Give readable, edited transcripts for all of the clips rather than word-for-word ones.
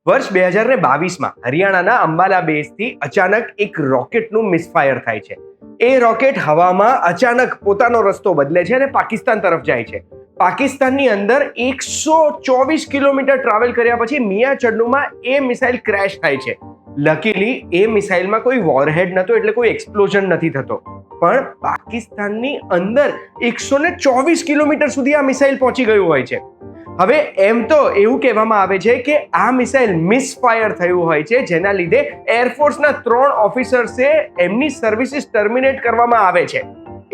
વર્ષ 2022માં હરિયાણાના અંબાલા બેઝથી અચાનક એક રોકેટનું મિસફાયર થાય છે. એ રોકેટ હવામાં અચાનક પોતાનો રસ્તો બદલે છે અને પાકિસ્તાન તરફ જાય છે. પાકિસ્તાનની અંદર 124 કિલોમીટર ટ્રાવેલ કર્યા પછી મિયાચડ્ડુમાં એ મિસાઇલ ક્રેશ થાય છે. લકીલી એ મિસાઇલમાં કોઈ વોરહેડ નહોતો, એટલે કોઈ એક્સપ્લોઝન નથી થતો. પણ પાકિસ્તાનની અંદર 124 કિલોમીટર સુધી આ મિસાઇલ પહોંચી ગયું હોય છે. હવે એમ તો એવું કહેવામાં આવે છે કે આ મિસાઇલ મિસફાયર થયું હોય છે, જેના લીધે એરફોર્સના 3 ઓફિસર્સે એમની સર્વિસીસ ટર્મિનેટ કરવામાં આવે છે.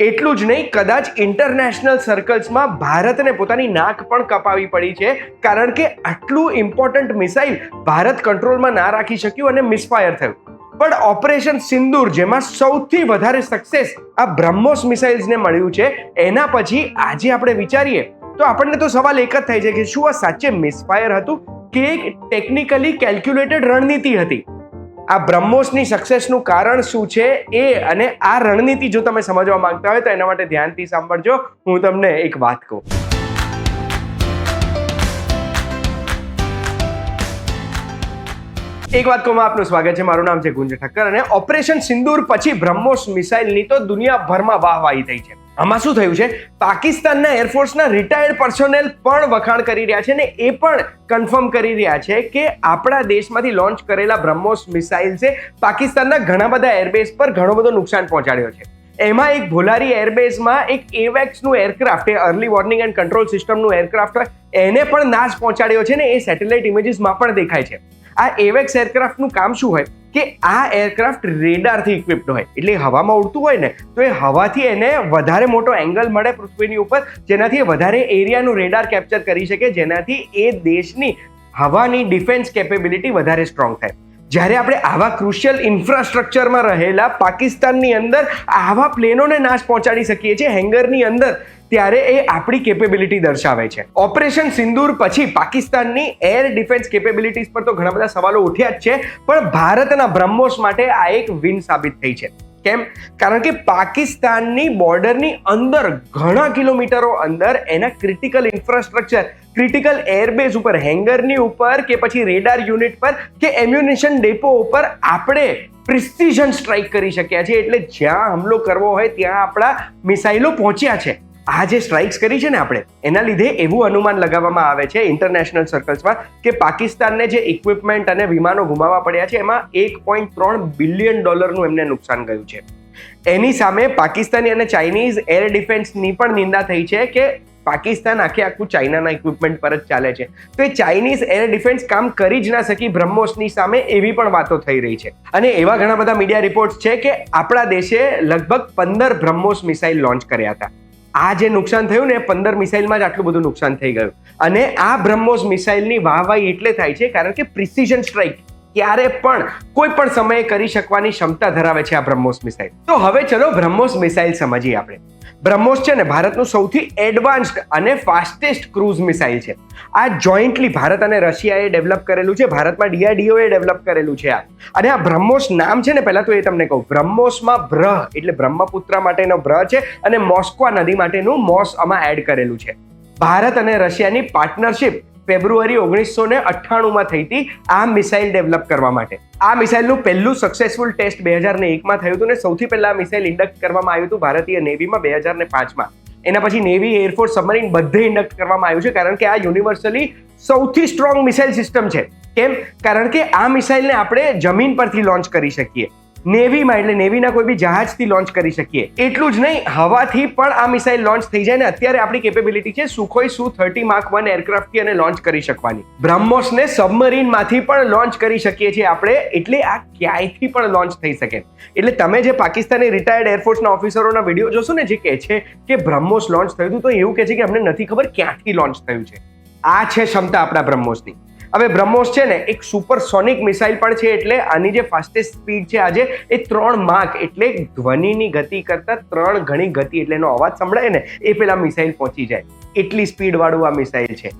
એટલું જ નહીં, કદાચ ઇન્ટરનેશનલ સર્કલ્સમાં ભારતને પોતાની નાક પણ કપાવી પડી છે, કારણ કે આટલું ઇમ્પોર્ટન્ટ મિસાઇલ ભારત કંટ્રોલમાં ના રાખી શક્યું અને મિસફાયર થયું. પણ ઓપરેશન સિંદૂર, જેમાં સૌથી વધારે સક્સેસ આ બ્રહ્મોસ મિસાઇલ્સને મળ્યું છે, એના પછી આજે આપણે વિચારીએ તો આપણને તો સવાલ એક જ થાય છે કે શું આ સાચે મિસફાયર હતું કે એક ટેકનિકલી કેલ્ક્યુલેટેડ રણનીતિ હતી? આ બ્રહ્મોસની સક્સેસનું કારણ શું છે એ અને આ રણનીતિ જો તમે સમજવા માંગતા હોય તો એના માટે ધ્યાનથી સાંભળજો. હું તમને એક વાત કહું. એક વાત કહું, આપનું સ્વાગત છે. મારું નામ છે ગુંજ ઠક્કર અને ઓપરેશન સિંદૂર પછી બ્રહ્મોસ મિસાઇલની તો દુનિયાભરમાં વાહવાહી થઈ છે. આમાં શું થયું છે, પાકિસ્તાનના એરફોર્સના રિટાયર્ડ પર્સોનેલ પણ વખાણ કરી રહ્યા છે ને એ પણ કન્ફર્મ કરી રહ્યા છે કે આપણા દેશમાંથી લોન્ચ કરેલા બ્રહ્મોસ મિસાઇલ્સે પાકિસ્તાનના ઘણા બધા એરબેઝ પર ઘણો બધો નુકસાન પહોંચાડ્યો છે. એમાં એક ભોલારી એરબેઝમાં એક એવેક્સનું એરક્રાફ્ટ, એ અર્લી વોર્નિંગ એન્ડ કંટ્રોલ સિસ્ટમનું એરક્રાફ્ટ હોય, એને પણ નાશ પહોંચાડ્યો છે ને એ સેટેલાઇટ ઇમેજીસમાં પણ દેખાય છે. આ એવેક્સ એરક્રાફ્ટનું કામ શું હોય કે આ એરક્રાફ્ટ રેડારથી ઇક્વિપ્ડ હોય, એટલે હવામાં ઉડતું હોય ને તો એ હવાથી એને વધારે મોટો એંગલ મળે પૃથ્વીની ઉપર, જેનાથી વધારે એરિયાનું રેડાર કેપ્ચર કરી શકે, જેનાથી એ દેશની હવાની ડિફેન્સ કેપેબિલિટી વધારે સ્ટ્રોંગ થાય. જ્યારે આપણે આવા ક્રુશિયલ ઇન્ફ્રાસ્ટ્રક્ચરમાં રહેલા પાકિસ્તાનની અંદર આવા પ્લેનોને નાશ પહોંચાડી શકીએ છીએ હેંગરની અંદર, ત્યારે એ આપણી કેપેબિલિટી દર્શાવે છે. ઓપરેશન સિંદૂર પછી પાકિસ્તાનની એર ડિફેન્સ કેપેબિલિટીઝ પર તો ઘણા બધા સવાલો ઉઠ્યા જ છે, પણ ભારતના બ્રહ્મોસ માટે આ એક વિન સાબિત થઈ છે. કેમ? કારણ કે પાકિસ્તાનની બોર્ડરની અંદર ઘણા કિલોમીટરો અંદર એના ક્રિટિકલ ઇન્ફ્રાસ્ટ્રક્ચર, ક્રિટિકલ એરબેઝ ઉપર, હેંગરની ઉપર કે પછી રેડાર યુનિટ પર કે એમ્યુનિશન ડેપો ઉપર આપણે પ્રિસિઝન સ્ટ્રાઇક કરી શક્યા છે. એટલે જ્યાં હુમલો કરવો હોય ત્યાં આપણા મિસાઇલો પહોંચ્યા છે. આ જે સ્ટ્રાઇક્સ કરી છે ને આપણે, એના લીધે એવું અનુમાન લગાવવામાં આવે છે ઇન્ટરનેશનલ સર્કલ્સમાં કે પાકિસ્તાનને જે ઇક્વિપમેન્ટ અને વિમાનો ગુમાવવા પડ્યા છે એમાં $1.3 બિલિયન એમને નુકસાન ગયું છે. એની સામે પાકિસ્તાની અને ચાઇનીઝ એર ડિફેન્સની પણ નિંદા થઈ છે કે પાકિસ્તાન આખું ચાઇનાના ઇક્વિપમેન્ટ પર જ ચાલે છે, તો એ ચાઇનીઝ એર ડિફેન્સ કામ કરી જ ના શકી બ્રહ્મોસની સામે, એવી પણ વાતો થઈ રહી છે. અને એવા ઘણા બધા મીડિયા રિપોર્ટ્સ છે કે આપણા દેશે લગભગ 15 બ્રહ્મોસ મિસાઇલ લોન્ચ કર્યા હતા. આ જે નુકસાન થયું ને 15 મિસાઇલમાં જ આટલું બધું નુકસાન થઈ ગયું. અને આ બ્રહ્મોસ મિસાઇલની વાહવાહી એટલે થાય છે કારણ કે પ્રિસિઝન સ્ટ્રાઇક ક્યારે પણ કોઈ પણ સમયે કરી શકવાની ક્ષમતા ધરાવે છે આ બ્રહ્મોસ મિસાઇલ. તો હવે ચલો બ્રહ્મોસ મિસાઇલ સમજીએ આપણે. બ્રહ્મોસ છે ને ભારતનું સૌથી એડવાન્સ્ડ અને ફાસ્ટેસ્ટ ક્રૂઝ મિસાઇલ છે. આ જોઈન્ટલી ભારત અને રશિયાએ ડેવલપ કરેલું છે. ભારતમાં DRDOએ ડેવલપ કરેલું છે આ. અને આ બ્રહ્મોસ નામ છે ને, પહેલા તો એ તમને કહું, બ્રહ્મોસમાં બ્રહ એટલે બ્રહ્મપુત્ર માટેનો બ્રહ છે અને મોસ્કવા નદી માટેનું મોસ આમાં એડ કરેલું છે. ભારત અને રશિયાની પાર્ટનરશિપ ફેબ્રુઆરી 1998માં થઈ હતી આ મિસાઇલ ડેવલપ કરવા માટે. આ મિસાઇલનું પહેલું સક્સેસફુલ ટેસ્ટ 2001માં થયું હતું ને સૌથી પહેલા આ મિસાઇલ ઇન્ડક્ટ કરવામાં આવ્યું હતું ભારતીય નેવીમાં 2005માં. એના પછી નેવી, એરફોર્સ, સબમરીન બધે ઇન્ડક્ટ કરવામાં આવ્યું છે, કારણ કે આ યુનિવર્સલી સૌથી સ્ટ્રોંગ મિસાઇલ સિસ્ટમ છે. કેમ? કારણ કે આ મિસાઇલને આપણે જમીન પરથી લોન્ચ કરી શકીએ, નેવીમાં એટલે નેવીના કોઈ બી જહાજથી લોન્ચ કરી શકીએ. એટલું જ નહીં, હવાથી પણ આ મિસાઇલ લોન્ચ થઈ જાય ને અત્યારે આપણી કેપેબિલિટી છે સુખોઈ Su-30 Mark 1 એરક્રાફ્ટથી અને લોન્ચ કરી શકવાની. બ્રહ્મોસને સબમરીનમાંથી પણ લોન્ચ કરી શકીએ છીએ આપણે, એટલે આ ક્યાંયથી પણ લોન્ચ થઈ શકે. એટલે તમે જે પાકિસ્તાની રિટાયર્ડ એરફોર્સના ઓફિસરોના વિડીયો જોશો ને, જે કહે છે કે બ્રહ્મોસ લોન્ચ થયું હતું, તો એવું કહે છે કે અમને નથી ખબર ક્યાંથી લોન્ચ થયું છે. આ છે ક્ષમતા આપણા બ્રહ્મોસની. હવે બ્રહ્મોસ છે ને એક સુપરસોનિક મિસાઇલ પણ છે, એટલે આની જે ફાસ્ટેસ્ટ સ્પીડ છે આજે એ 3 માક એટલે ધ્વનિની ગતિ કરતા 3 ગણી ગતિ, એટલે એનો અવાજ સંભળાય ને એ પેલા મિસાઇલ પહોંચી જાય એટલી સ્પીડ વાળું આ મિસાઇલ છે.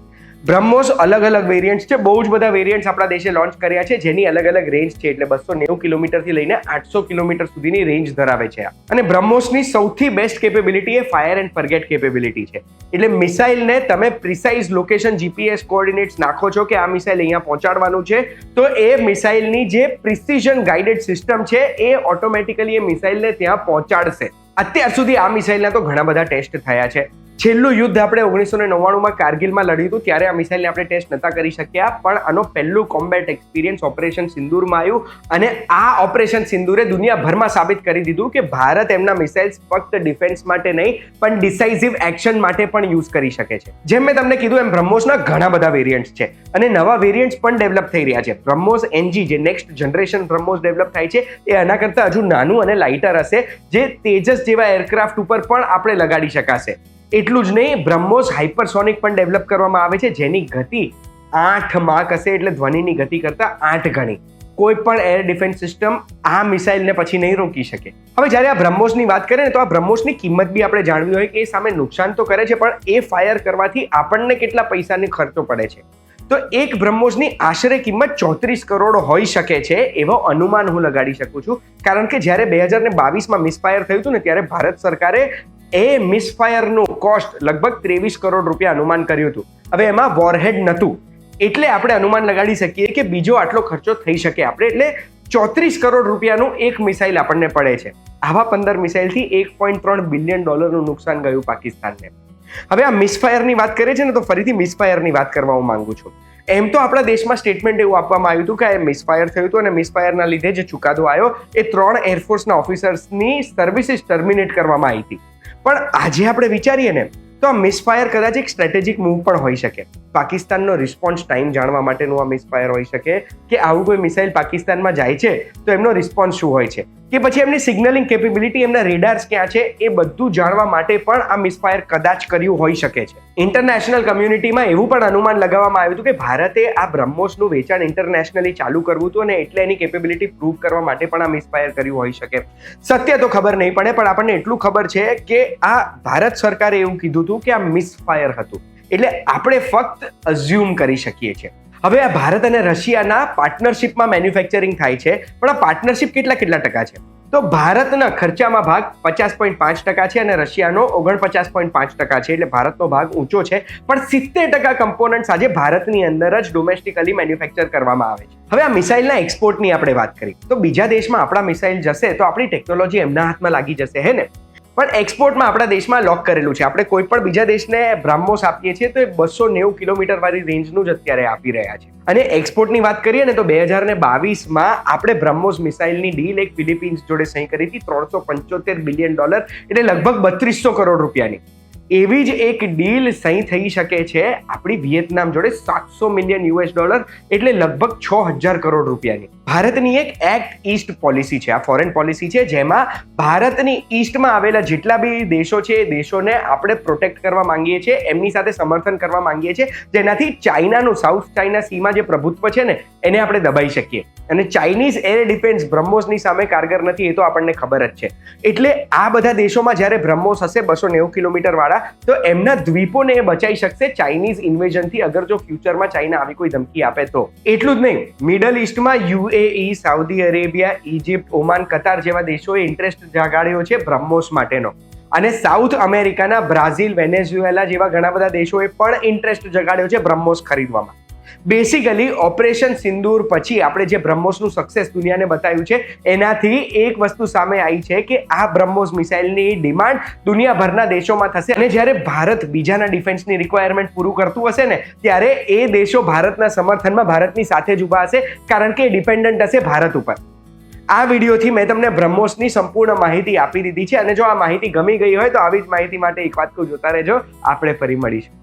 બ્રહ્મોસ અલગ અલગ વેરિયન્ટ્સ છે, બહુ જ બધા વેરિયન્ટ્સ આપણા દેશે લોન્ચ કર્યા છે, જેની અલગ અલગ રેન્જ છે. એટલે 290 કિલોમીટરથી લઈને 800 કિલોમીટર સુધીની રેન્જ ધરાવે છે. અને બ્રહ્મોસની સૌથી best capability A fire and forget capability છે. એટલે મિસાઇલને તમે પ્રિસાઇઝ લોકેશન જીપીએસ કોઓર્ડિનેટ્સ નાખો છો કે આ મિસાઇલ અહીંયા પહોંચાડવાનું છે, તો એ મિસાઇલની જે પ્રિસિઝન ગાઇડેડ સિસ્ટમ છે એ ઓટોમેટિકલી એ મિસાઇલને ત્યાં પહોંચાડશે. અત્યાર સુધી આ મિસાઇલના તો ઘણા બધા ટેસ્ટ થયા છે. છેલ્લું યુદ્ધ આપણે 1999માં કારગિલમાં લડ્યું હતું, ત્યારે આ મિસાઇલને આપણે ટેસ્ટ નતા કરી શક્યા, પણ આનો પહેલું કોમ્બેટ એક્સપિરિયન્સ ઓપરેશન સિંદૂરમાં આવ્યું. અને આ ઓપરેશન સિંદૂરે દુનિયાભરમાં સાબિત કરી દીધું કે ભારત એમના મિસાઇલ્સ ફક્ત ડિફેન્સ માટે નહીં પણ ડિસાઇઝિવ એક્શન માટે પણ યુઝ કરી શકે છે. જેમ મેં તમને કીધું એમ બ્રહ્મોસના ઘણા બધા વેરિયન્ટ્સ છે અને નવા વેરિયન્ટ્સ પણ ડેવલપ થઈ રહ્યા છે. બ્રહ્મોસ NG જે નેક્સ્ટ જનરેશન બ્રહ્મોસ ડેવલપ થાય છે એ આના કરતાં હજુ નાનું અને લાઇટર હશે, જે તેજસ જેવા એરક્રાફ્ટ ઉપર પણ આપણે લગાડી શકાશે. એટલું જ નહીં, બ્રહ્મોસ હાઇપરસોનિક પણ ડેવલપ કરવામાં આવે છે, જેની ગતિ 8 માક હશે, એટલે ધ્વનિની ગતિ કરતા 8 ગણી. કોઈ પણ એર ડિફેન્સ સિસ્ટમ આ મિસાઇલને પછી નહીં રોકી શકે. હવે જ્યારે આ બ્રહ્મોસની વાત કરીએ ને, તો આ બ્રહ્મોસની કિંમત બી આપણે જાણવી હોય કે એ સામે નુકસાન તો કરે છે, પણ એ ફાયર કરવાથી આપણને કેટલા પૈસાની ખર્ચો પડે છે. તો એક બ્રહ્મોસની આશરે કિંમત 34 કરોડ હોઈ શકે છે, એવો અનુમાન હું લગાડી શકું છું. કારણ કે જ્યારે 2022માં મિસફાયર થયું હતું ને, ત્યારે ભારત સરકારે એ મિસફાયરનું કોસ્ટ લગભગ 23 કરોડ રૂપિયા અનુમાન કર્યું હતું. હવે એમાં વોરહેડ નહોતું, એટલે આપણે અનુમાન લગાડી શકીએ કે બીજો આટલો ખર્ચો થઈ શકે આપણે. એટલે 34 કરોડ રૂપિયાનું એક મિસાઇલ આપણને પડે છે. આવા 15 મિસાઇલથી $1.3 બિલિયન નુકસાન ગયું પાકિસ્તાનને. હવે આ મિસફાયરની વાત કરીએ છીએ ને, તો ફરીથી મિસફાયરની વાત કરવા હું માંગુ છું. એમ તો આપણા દેશમાં સ્ટેટમેન્ટ એવું આપવામાં આવ્યું હતું કે આ મિસફાયર થયું હતું અને મિસફાયરના લીધે જે ચુકાદો આવ્યો એ 3 એરફોર્સના ઓફિસર્સની સર્વિસીસ ટર્મિનેટ કરવામાં આવી હતી. પણ આજે આપણે વિચારીએ ને, તો આ મિસફાયર કદાચ એક સ્ટ્રેટેજિક મૂવ પણ હોઈ શકે. પાકિસ્તાનનો રિસ્પોન્સ ટાઈમ જાણવા માટેનું આ મિસફાયર હોઈ શકે કે આવું કોઈ મિસાઇલ પાકિસ્તાનમાં જાય છે તો એમનો રિસ્પોન્સ શું હોય છે, કે પછી એમની સિગ્નલિંગ કેપેબિલિટી, એમના રેડાર્સ ક્યાં છે, એ બધું જાણવા માટે પણ આ મિસફાયર કદાચ કર્યું હોઈ શકે છે. ઇન્ટરનેશનલ કમ્યુનિટીમાં એવું પણ અનુમાન લગાવવામાં આવ્યું હતું કે ભારતે આ બ્રહ્મોસનું વેચાણ ઇન્ટરનેશનલી ચાલુ કરવું હતું અને એટલે એની કેપેબિલિટી પ્રૂવ કરવા માટે પણ આ મિસફાયર કર્યું હોઈ શકે. સત્ય તો ખબર નહીં પડે, પણ આપણને એટલું ખબર છે કે આ ભારત સરકારે એવું કીધું હતું કે આ મિસફાયર હતું, એટલે આપણે ફક્ત અઝ્યુમ કરી શકીએ છીએ. હવે આ ભારત અને રશિયાના પાર્ટનરશિપમાં મેન્યુફેક્ચરિંગ થાય છે, પણ આ પાર્ટનરશિપ કેટલા ટકા છે? તો ભારતના ખર્ચામાં ભાગ 50.5% છે અને રશિયાનો 49.5% છે. એટલે ભારતનો ભાગ ઊંચો છે, પણ 70% કમ્પોનન્ટ્સ આજે ભારતની અંદર જ ડોમેસ્ટિકલી મેન્યુફેક્ચર કરવામાં આવે છે. હવે આ મિસાઇલના એક્સપોર્ટની આપણે વાત કરી, તો બીજા દેશમાં આપણા મિસાઇલ જશે તો આપણી ટેકનોલોજી એમના હાથમાં લાગી જશે, હે ને? પણ એક્સપોર્ટમાં આપણા દેશમાં લોક કરેલું છે. આપણે કોઈ પણ બીજા દેશને બ્રહ્મોસ આપીએ છીએ તો એ 290 કિલોમીટર વાળી રેન્જનું જ અત્યારે આપી રહ્યા છે. અને એક્સપોર્ટની વાત કરીએ ને, તો 2022માં આપણે બ્રહ્મોસ મિસાઇલની ડીલ એક ફિલિપિન્સ જોડે સહી કરી હતી, $375 બિલિયન, એટલે લગભગ 3200 કરોડ રૂપિયાની. એવી જ એક ડીલ સહી થઈ શકે છે આપણી વિયેતનામ જોડે $700 મિલિયન, એટલે લગભગ 6000 કરોડ રૂપિયાની. ભારતની એક એક્ટ ઈસ્ટ પોલિસી છે, આ ફોરેન પોલિસી છે, જેમાં ભારતની ઈસ્ટમાં આવેલા જેટલા બી દેશો છે એ દેશોને આપણે પ્રોટેક્ટ કરવા માંગીએ છીએ, એમની સાથે સમર્થન કરવા માંગીએ છીએ, જેનાથી ચાઇનાનું સાઉથ ચાઇના સીમાં જે પ્રભુત્વ છે ને એને આપણે દબાઈ શકીએ. અને ચાઇનીઝ એર ડિફેન્સ બ્રહ્મોસની સામે કારગર નથી, એ તો આપણને ખબર જ છે. એટલે આ બધા દેશોમાં જ્યારે બ્રહ્મોસ હશે 290 કિલોમીટર વાળા, તો એમના દ્વીપોને એ બચાવી શકશે ચાઇનીઝ ઇન્વેઝનથી, અગર જો ફ્યુચરમાં ચાઇના આવી કોઈ ધમકી આપે તો. એટલું જ નહીં, મિડલ ઈસ્ટમાં UAE, Saudi Arabia, Egypt, Oman, Qatar જેવા દેશોએ ઇન્ટરેસ્ટ જગાડ્યો છે બ્રહ્મોસ માટેનો. અને સાઉથ અમેરિકાના બ્રાઝિલ, વેનેઝુએલા જેવા ઘણા બધા દેશોએ પણ ઇન્ટરેસ્ટ જગાડ્યો છે બ્રહ્મોસ ખરીદવામાં. બેસિકલી ઓપરેશન સિંદૂર પછી આપણે જે બ્રહ્મોસનું સક્સેસ દુનિયાને બતાવ્યું છે, એનાથી એક વસ્તુ સામે આવી છે કે આ બ્રહ્મોસ મિસાઇલની ડિમાન્ડ દુનિયાભરના દેશોમાં થશે. અને જ્યારે ભારત બીજાના ડિફેન્સની રિક્વાયરમેન્ટ પૂરું કરતું હશે ને, ત્યારે એ દેશો ભારતના સમર્થનમાં ભારતની સાથે જ ઊભા હશે, કારણ કે ડિપેન્ડન્ટ હશે ભારત ઉપર. આ વિડીયોથી મેં તમને બ્રહ્મોસની સંપૂર્ણ માહિતી આપી દીધી છે, અને જો આ માહિતી ગમી ગઈ હોય તો આવી જ માહિતી માટે એક વાત કહું, જોતા રહેજો, આપણે ફરી મળીશું.